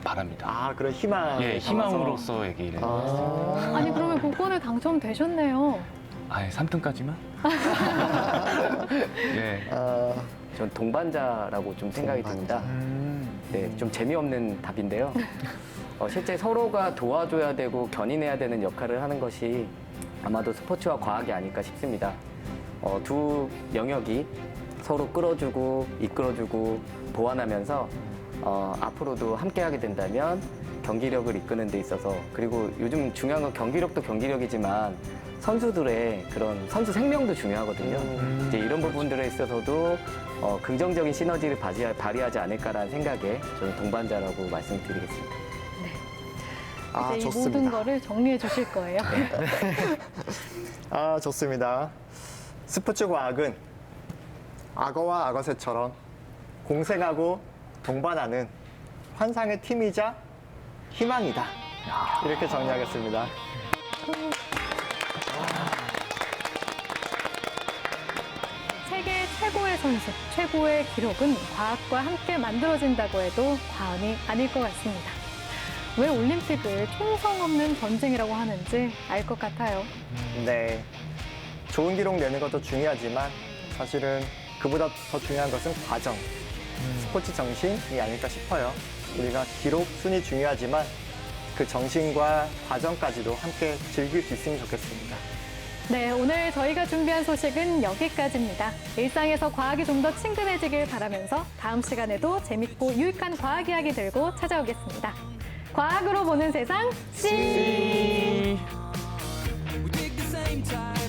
F: 바랍니다.
B: 아, 그런 희망.
F: 예, 희망으로서 얘기를.
A: 아니 그러면 복권에 당첨되셨네요.
F: 아, 예, 3등까지만? 예.
E: 전 동반자라고 좀 생각이 듭니다. 네, 좀 재미없는 답인데요. 실제 서로가 도와줘야 되고 견인해야 되는 역할을 하는 것이 아마도 스포츠와 과학이 아닐까 싶습니다. 두 영역이 서로 끌어주고 이끌어주고 보완하면서 앞으로도 함께하게 된다면 경기력을 이끄는 데 있어서, 그리고 요즘 중요한 건 경기력도 경기력이지만 선수들의 그런 선수 생명도 중요하거든요. 이제 이런 부분들에 있어서도 긍정적인 시너지를 발휘하지 않을까라는 생각에 저는 동반자라고 말씀드리겠습니다.
A: 이제 이
B: 좋습니다.
A: 모든 거를 정리해 주실 거예요.
B: 아, 좋습니다. 스포츠 과학은 악어와 악어새처럼 공생하고 동반하는 환상의 팀이자 희망이다. 이렇게 정리하겠습니다.
A: 세계 최고의 선수, 최고의 기록은 과학과 함께 만들어진다고 해도 과언이 아닐 것 같습니다. 왜 올림픽을 총성 없는 전쟁이라고 하는지 알 것 같아요.
B: 네. 좋은 기록 내는 것도 중요하지만 사실은 그보다 더 중요한 것은 과정, 스포츠 정신이 아닐까 싶어요. 우리가 기록, 순위 중요하지만 그 정신과 과정까지도 함께 즐길 수 있으면 좋겠습니다.
A: 네, 오늘 저희가 준비한 소식은 여기까지입니다. 일상에서 과학이 좀 더 친근해지길 바라면서 다음 시간에도 재밌고 유익한 과학 이야기 들고 찾아오겠습니다. 과학으로 보는 세상, 씨!
D: We dig the same time.